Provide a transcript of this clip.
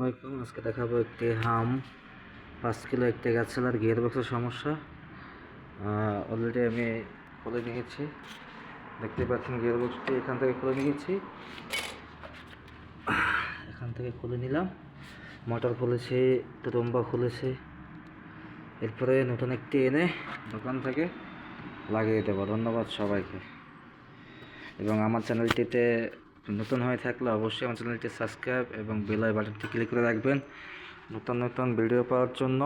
আলাইকুম। আজকে দেখাবো একটি হাম 5 কিলো একটি গাছলার গিয়ার বক্সের সমস্যা। অলরেডি আমি খুলে নিয়েছি, দেখতে পাচ্ছেন গিয়ার বক্সটি এখান থেকে খুলে নিয়েছি। এখান থেকে খুলে নিলাম, মোটর খুলেছি, টুম্বা খুলেছি। এরপরে নতুন একটি এনে দোকান থেকে লাগিয়ে দেবো। ধন্যবাদ সবাইকে। এবং আমার চ্যানেলটিতে নতুন হয়ে থাকলে অবশ্যই আমার চ্যানেলটি সাবস্ক্রাইব এবং বেল বাটনটি ক্লিক করে রাখবেন নতুন নতুন ভিডিও পাওয়ার জন্য।